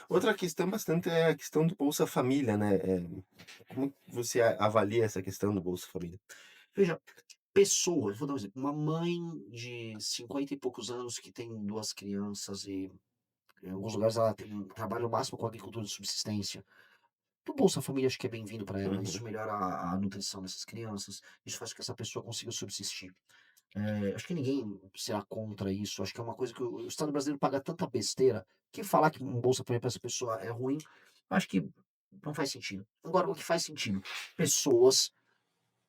Outra questão bastante é a questão do Bolsa Família, né, como você avalia essa questão do Bolsa Família? Veja, pessoas, vou dar um exemplo, uma mãe de 50 e poucos anos que tem 2 crianças e em alguns lugares ela tem trabalha o máximo com agricultura de subsistência. O Bolsa Família acho que é bem-vindo para ela, isso Uhum, melhora a nutrição dessas crianças, isso faz com que essa pessoa consiga subsistir. Acho que ninguém será contra isso, acho que é uma coisa que o Estado brasileiro paga tanta besteira, que falar que um Bolsa Família para essa pessoa é ruim, acho que não faz sentido. Agora o que faz sentido, pessoas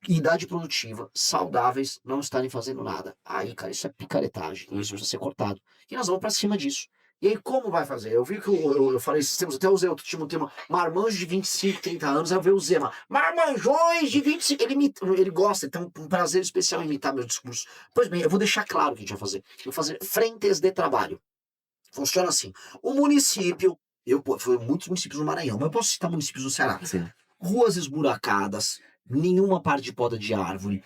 em idade produtiva, saudáveis, não estarem fazendo nada. Aí, cara, isso é picaretagem, isso uhum. precisa ser cortado. E nós vamos pra cima disso. E aí, como vai fazer? Eu vi que eu falei esses tempos, até usei outro time, um tema, marmanjo de 25, 30 anos, aí eu vi o Zema, marmanjões de 25, ele gosta, ele tem um prazer especial em imitar meu discurso. Pois bem, eu vou deixar claro o que a gente vai fazer. Eu vou fazer frentes de trabalho. Funciona assim, o município, foi muitos municípios no Maranhão, mas eu posso citar municípios do Ceará, Sim. ruas esburacadas, nenhuma parte de poda de árvore,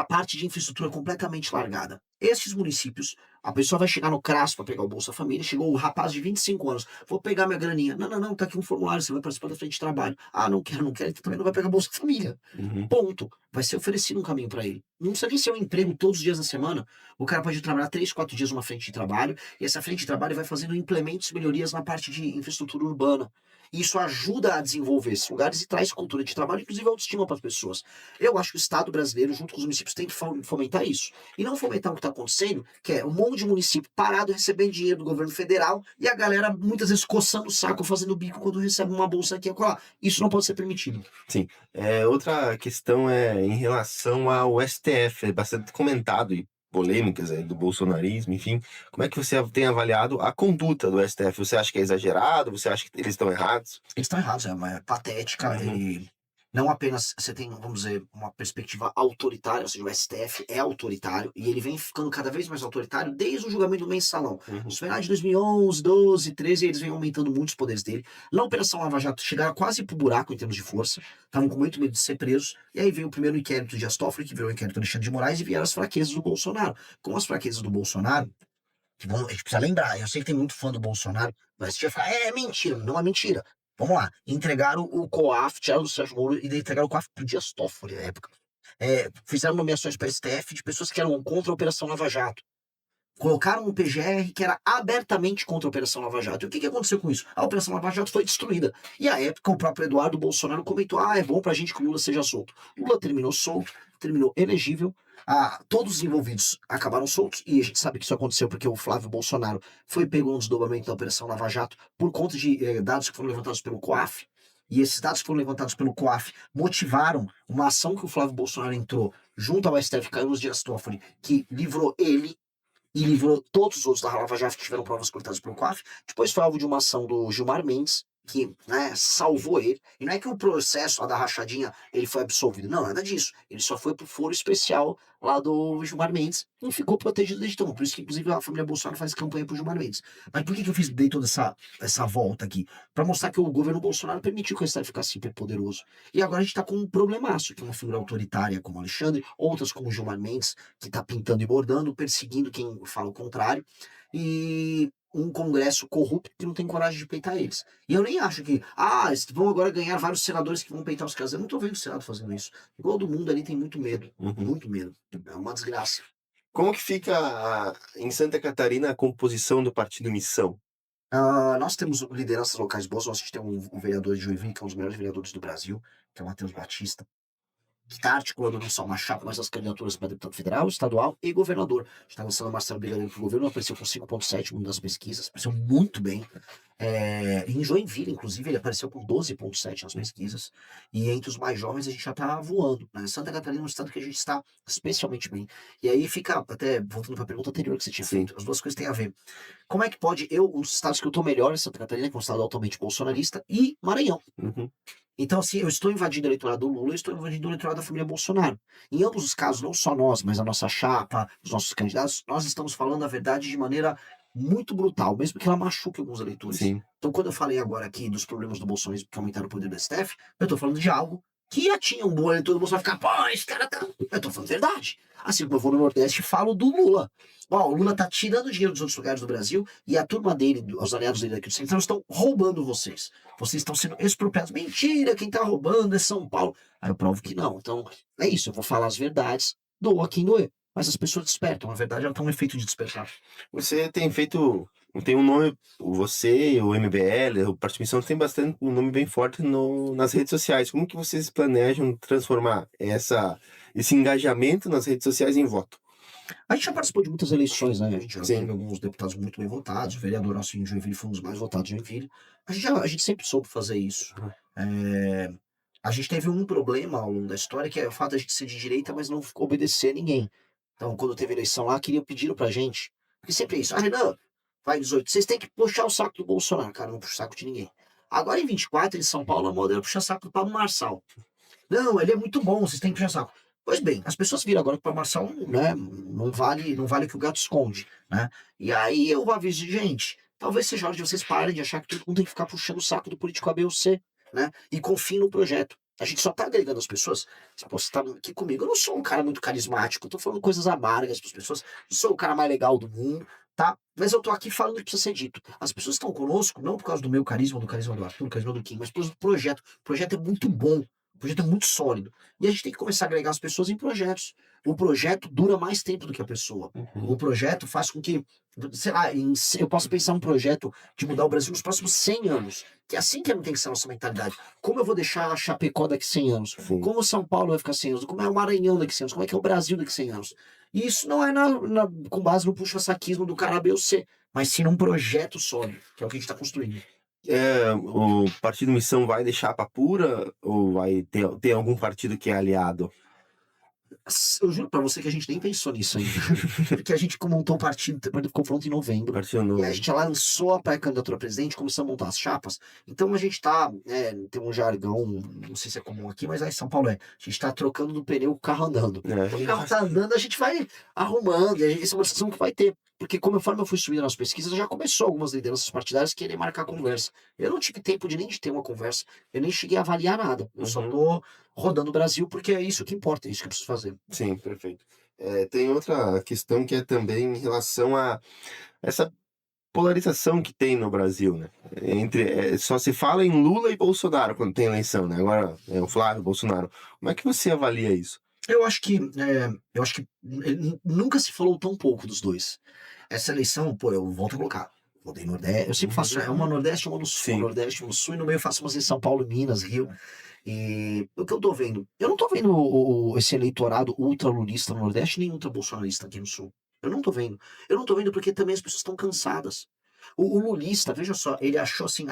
parte de infraestrutura completamente largada. Esses municípios, a pessoa vai chegar no CRAS para pegar o Bolsa Família, chegou o rapaz de 25 anos, vou pegar minha graninha. Não, não, não, tá aqui um formulário, você vai participar da frente de trabalho. Ah, não quero, não quero, então também não vai pegar Bolsa Família. Uhum. Ponto. Vai ser oferecido um caminho para ele. Não precisa nem ser um emprego todos os dias da semana. O cara pode trabalhar 3, 4 dias numa frente de trabalho, e essa frente de trabalho vai fazendo implementos e melhorias na parte de infraestrutura urbana. E isso ajuda a desenvolver esses lugares e traz cultura de trabalho, inclusive autoestima para as pessoas. Eu acho que o Estado brasileiro, junto com os municípios, tem que fomentar isso. E não fomentar o que está acontecendo, que é um monte de município parado recebendo dinheiro do governo federal e a galera muitas vezes coçando o saco, fazendo bico quando recebe uma bolsa aqui e acolá. Isso não pode ser permitido. Sim. Outra questão é em relação ao STF, é bastante comentado e polêmicas aí do bolsonarismo, enfim. Como é que você tem avaliado a conduta do STF? Você acha que é exagerado? Você acha que eles estão errados? Eles estão errados, é uma patética Uhum, e não apenas você tem, vamos dizer, uma perspectiva autoritária, ou seja, o STF é autoritário e ele vem ficando cada vez mais autoritário desde o julgamento do mensalão. uhum. Isso foi lá de 2011, 12, 13, e eles vêm aumentando muito os poderes dele. Na Operação Lava Jato chegaram quase pro buraco em termos de força, estavam com muito medo de ser presos, e aí veio o primeiro inquérito de Dias Toffoli, que virou o inquérito do Alexandre de Moraes, e vieram as fraquezas do Bolsonaro. Com as fraquezas do Bolsonaro, a gente precisa lembrar, eu sei que tem muito fã do Bolsonaro, mas você vai falar, é mentira, não é mentira. Vamos lá, entregaram o COAF, tiraram o Sérgio Moro e entregaram o COAF pro Dias Toffoli na época. Fizeram nomeações para STF de pessoas que eram contra a Operação Lava Jato. Colocaram um PGR que era abertamente contra a Operação Lava Jato. E o que aconteceu com isso? A Operação Lava Jato foi destruída. E à época o próprio Eduardo Bolsonaro comentou: ah, é bom pra gente que o Lula seja solto. Lula terminou solto, terminou elegível. Todos os envolvidos acabaram soltos, e a gente sabe que isso aconteceu porque o Flávio Bolsonaro foi pego no desdobramento da Operação Lava Jato por conta de dados que foram levantados pelo COAF. E esses dados que foram levantados pelo COAF motivaram uma ação que o Flávio Bolsonaro entrou junto ao STF Carlos Dias Toffoli, que livrou ele e livrou todos os outros da Lava Jato que tiveram provas coletadas pelo COAF. Depois foi alvo de uma ação do Gilmar Mendes, que salvou ele. E não é que o processo lá da rachadinha ele foi absolvido. Não, nada disso. Ele só foi pro foro especial lá do Gilmar Mendes e ficou protegido desde então. Por isso que, inclusive, a família Bolsonaro faz campanha pro Gilmar Mendes. Mas por que eu dei toda essa volta aqui? Pra mostrar que o governo Bolsonaro permitiu que o Estado ficasse hiper poderoso. E agora a gente tá com um problemaço, que é uma figura autoritária como Alexandre, outras como o Gilmar Mendes, que tá pintando e bordando, perseguindo quem fala o contrário. E um Congresso corrupto que não tem coragem de peitar eles. E eu nem acho que, vão agora ganhar vários senadores que vão peitar os caras. Eu não tô vendo o Senado fazendo isso. Igual do mundo ali tem muito medo. Uhum. Muito medo. É uma desgraça. Como que fica em Santa Catarina a composição do Partido Missão? Nós temos lideranças locais boas. Nós temos um vereador de Joinville, que é um dos melhores vereadores do Brasil, que é o Matheus Batista, que está articulando não só uma chapa, mas as candidaturas para deputado federal, estadual e governador. Está lançando Marcelo Brigadeiro para o governo, apareceu com 5,7 das pesquisas, apareceu muito bem. Em Joinville, inclusive, ele apareceu com 12,7 nas pesquisas. E entre os mais jovens, a gente já está voando. Né? Santa Catarina é um estado que a gente está especialmente bem. E aí fica, até voltando para a pergunta anterior que você tinha Sim. feito, as duas coisas têm a ver. Como é que pode, os estados que eu estou melhor é Santa Catarina, que é um estado altamente bolsonarista, e Maranhão. Uhum. Então, assim, eu estou invadindo o eleitorado do Lula, eu estou invadindo o eleitorado da família Bolsonaro. Em ambos os casos, não só nós, mas a nossa chapa, os nossos candidatos, nós estamos falando a verdade de maneira muito brutal, mesmo que ela machuque alguns eleitores. Sim. Então, quando eu falei agora aqui dos problemas do bolsonarismo que aumentaram o poder do STF, eu estou falando de algo que tinha um bom, todo mundo vai ficar, pô, esse cara tá. Eu tô falando verdade. Assim como eu vou no Nordeste e falo do Lula. Ó, o Lula tá tirando dinheiro dos outros lugares do Brasil e a turma dele, os aliados dele aqui do Centrão, estão roubando vocês. Vocês estão sendo expropriados. Mentira, quem tá roubando é São Paulo. Aí eu provo que não. Então, é isso, eu vou falar as verdades, doa quem doer. Mas as pessoas despertam, na verdade, ela tem um efeito de despertar. Você tem feito. Tem um nome, você, o MBL, o Partido Missão tem bastante um nome bem forte nas redes sociais. Como que vocês planejam transformar esse engajamento nas redes sociais em voto? A gente já participou de muitas eleições, né? A gente já Sim. teve alguns deputados muito bem votados. O vereador nosso em Joinville foi um dos mais votados de Joinville. A gente sempre soube fazer isso. É, a gente teve um problema ao longo da história, que é o fato de a gente ser de direita, mas não obedecer a ninguém. Então, quando teve eleição lá, pediram pra gente. Porque sempre é isso. Ah, Renan, vai 18. Vocês têm que puxar o saco do Bolsonaro. Cara, não puxa o saco de ninguém. Agora em 24, em São Paulo, a moda era puxar o saco do Pablo Marçal. Não, ele é muito bom, vocês têm que puxar o saco. Pois bem, as pessoas viram agora que o Pablo Marçal, né, não vale o que o gato esconde, né? E aí eu aviso, gente, talvez seja hora de vocês parem de achar que todo mundo tem que ficar puxando o saco do político A, B ou C, né? E confiem no projeto. A gente só tá agregando as pessoas. Você tá aqui comigo. Eu não sou um cara muito carismático, eu tô falando coisas amargas para as pessoas. Não sou o cara mais legal do mundo, tá? Mas eu tô aqui falando o que precisa ser dito. As pessoas estão conosco, não por causa do meu carisma, do carisma do Arthur, do carisma do Kim, mas por causa do projeto. O projeto é muito bom. O projeto é muito sólido. E a gente tem que começar a agregar as pessoas em projetos. O projeto dura mais tempo do que a pessoa. O projeto faz com que, sei lá, eu posso pensar um projeto de mudar o Brasil nos próximos 100 anos. Que é assim que tem que ser a nossa mentalidade. Como eu vou deixar a Chapecó daqui a 100 anos? Sim. Como o São Paulo vai ficar 100 anos? Como é o Maranhão daqui a 100 anos? Como é que é o Brasil daqui a 100 anos? E isso não é com base no puxa-saquismo do cara A, B ou C, mas sim num projeto sólido, que é o que a gente está construindo. O Partido Missão vai deixar pra pura ou vai ter algum partido que é aliado? Eu juro pra você que a gente nem pensou nisso ainda. Porque a gente montou o partido, ficou pronto em novembro. Partido E novo. aí a gente já lançou a pré-candidatura a presidente, começamos a montar as chapas. Então a gente tá, tem um jargão, não sei se é comum aqui, mas aí em São Paulo é. A gente tá trocando do pneu o carro andando. Então, o carro tá andando, a gente vai arrumando, e essa é uma discussão que vai ter. Porque conforme eu fui subindo nas pesquisas, já começou algumas lideranças partidárias querer marcar conversa. Eu não tive tempo nem de ter uma conversa, eu nem cheguei a avaliar nada. Eu só tô rodando o Brasil porque é isso que importa, é isso que eu preciso fazer. Sim, perfeito. Tem outra questão que é também em relação a essa polarização que tem no Brasil, né? Só se fala em Lula e Bolsonaro quando tem eleição, né? Agora é o Flávio Bolsonaro. Como é que você avalia isso? Eu acho que nunca se falou tão pouco dos dois. Essa eleição, pô, eu volto a colocar. Votei no Nordeste. Eu sempre faço uma Nordeste, uma no Sul, Sim. Nordeste, uma no Sul, e no meio eu faço umas em São Paulo, Minas, Rio. E o que eu tô vendo? Eu não tô vendo esse eleitorado ultra-lulista no Nordeste, nem ultra-bolsonarista aqui no Sul. Eu não tô vendo. Eu não tô vendo porque também as pessoas estão cansadas. O lulista, veja só, ele achou assim,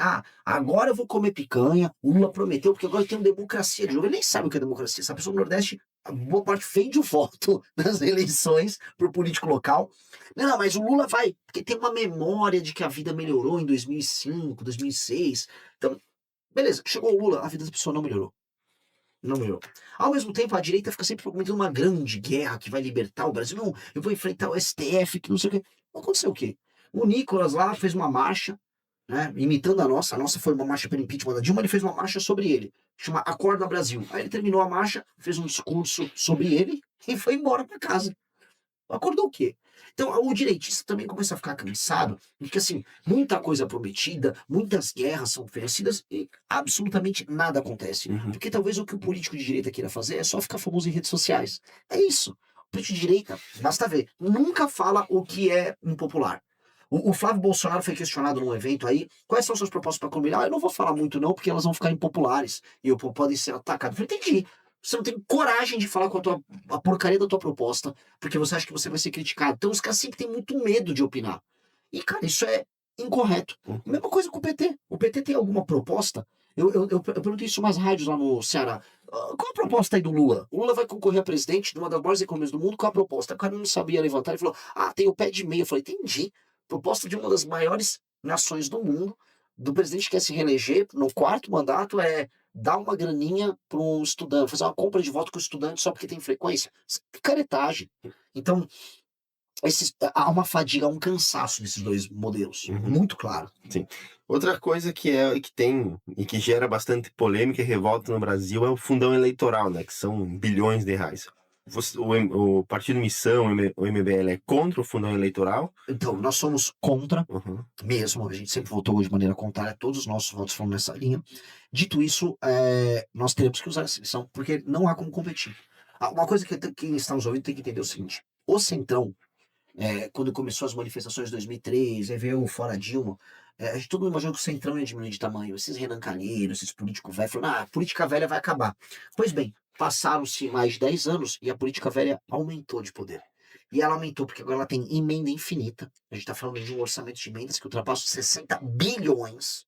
agora eu vou comer picanha, o Lula prometeu, porque agora eu tenho democracia de novo. Ele nem sabe o que é democracia. Essa pessoa do Nordeste, a boa parte vende o voto nas eleições pro político local. Não, mas o Lula vai, porque tem uma memória de que a vida melhorou em 2005, 2006. Então, beleza, chegou o Lula, a vida da pessoa não melhorou. Não melhorou. Ao mesmo tempo, a direita fica sempre comentando uma grande guerra que vai libertar o Brasil. Não, eu vou enfrentar o STF, que não sei o quê. Aconteceu o quê? O Nicolas lá fez uma marcha, né, imitando a nossa. A nossa foi uma marcha pelo impeachment da Dilma, ele fez uma marcha sobre ele. Chama Acorda Brasil. Aí ele terminou a marcha, fez um discurso sobre ele e foi embora para casa. Acordou o quê? Então, o direitista também começa a ficar cansado, porque assim, muita coisa prometida, muitas guerras são oferecidas e absolutamente nada acontece. Porque talvez o que o político de direita queira fazer é só ficar famoso em redes sociais. É isso. O político de direita, basta ver, nunca fala o que é impopular. O Flávio Bolsonaro foi questionado num evento aí, quais são suas propostas para combinar? Eu não vou falar muito não, porque elas vão ficar impopulares e podem ser atacadas. Eu falei, entendi. Você não tem coragem de falar com a porcaria da tua proposta, porque você acha que você vai ser criticado. Então os caras sempre têm muito medo de opinar. E, cara, isso é incorreto. Mesma coisa com o PT. O PT tem alguma proposta? Eu perguntei isso em umas rádios lá no Ceará. Qual a proposta aí do Lula? O Lula vai concorrer a presidente de uma das maiores economias do mundo, qual a proposta? O cara não sabia levantar, ele falou, tem o pé de meia. Eu falei, entendi. Proposta de uma das maiores nações do mundo, do presidente que quer se reeleger no quarto mandato dar uma graninha para um estudante, fazer uma compra de voto com o estudante só porque tem frequência. Isso é picaretagem. Então, há uma fadiga, há um cansaço nesses dois modelos. Uhum. Muito claro. Sim. Outra coisa que tem e que gera bastante polêmica e revolta no Brasil é o fundão eleitoral, né? Que são bilhões de reais. O Partido Missão, o MBL, é contra o fundão eleitoral? Então, nós somos contra Uhum. mesmo, a gente sempre votou de maneira contrária, todos os nossos votos foram nessa linha. Dito isso, nós teremos que usar essa lição, porque não há como competir. Uma coisa que quem está nos ouvindo tem que entender é o seguinte: o Centrão, quando começou as manifestações de 2003, aí veio o Fora Dilma, todo mundo imaginou que o Centrão ia diminuir de tamanho. Esses Renan Calheiros, esses políticos velhos, falaram, a política velha vai acabar. Pois bem, passaram-se mais de 10 anos e a política velha aumentou de poder. E ela aumentou porque agora ela tem emenda infinita. A gente está falando de um orçamento de emendas que ultrapassa os 60 bilhões,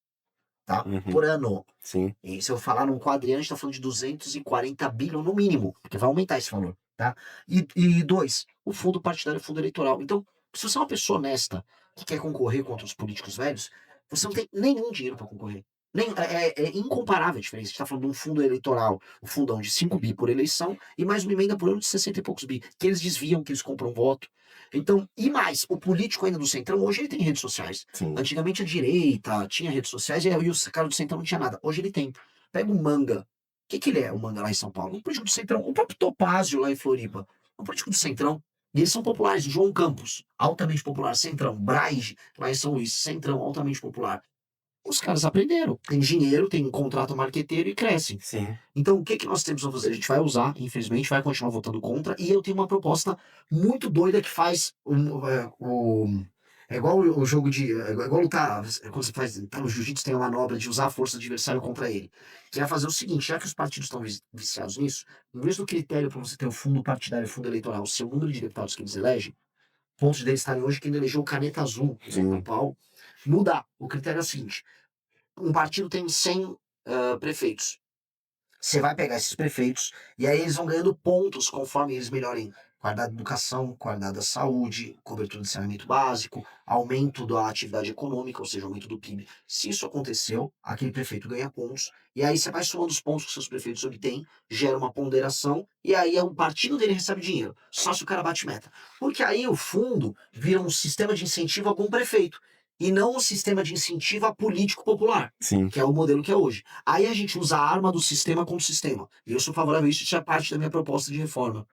tá? Uhum. Por ano. Sim. E se eu falar num quadriano, a gente está falando de 240 bilhões no mínimo, porque vai aumentar esse valor, tá? E dois, o fundo partidário e o fundo eleitoral. Então, se você é uma pessoa honesta que quer concorrer contra os políticos velhos, você não tem nenhum dinheiro para concorrer. É incomparável a diferença. A gente está falando de um fundo eleitoral, um fundão de 5 bi por eleição e mais uma emenda por ano de 60 e poucos bi, que eles desviam, que eles compram voto. Então, e mais, o político ainda do Centrão, hoje ele tem redes sociais. Sim. Antigamente a direita tinha redes sociais e o cara do Centrão não tinha nada. Hoje ele tem. Pega o Manga. O que ele é, o Manga lá em São Paulo? Um político do Centrão. O próprio Topázio lá em Floripa. Um político do Centrão. E eles são populares. João Campos, altamente popular. Centrão. Braige, lá em São Luís. Centrão, altamente popular. Os caras aprenderam. Tem dinheiro, tem um contrato marqueteiro e crescem. Sim. Então, o que nós temos a fazer? A gente vai usar, infelizmente, vai continuar votando contra. E eu tenho uma proposta muito doida que faz é igual o jogo de. É igual lutar. Quando você faz. Tá no jiu-jitsu, tem uma manobra de usar a força do adversário contra ele. Que é fazer o seguinte: já que os partidos estão viciados nisso, em vez do critério para você ter o fundo partidário e o fundo eleitoral, o seu número de deputados que eles elegem, pontos deles estarem hoje quem elegeu o Caneta Azul em São Paulo, mudar. O critério é o seguinte: um partido tem 100 prefeitos. Você vai pegar esses prefeitos e aí eles vão ganhando pontos conforme eles melhorem qualidade da educação, qualidade da saúde, cobertura de saneamento básico, aumento da atividade econômica, ou seja, aumento do PIB. Se isso aconteceu, aquele prefeito ganha pontos, e aí você vai somando os pontos que seus prefeitos obtêm, gera uma ponderação, e aí o partido dele recebe dinheiro, só se o cara bate meta. Porque aí o fundo vira um sistema de incentivo a algum prefeito, e não um sistema de incentivo a político popular, Sim. que é o modelo que é hoje. Aí a gente usa a arma do sistema contra o sistema. E eu sou favorável a isso, isso é parte da minha proposta de reforma.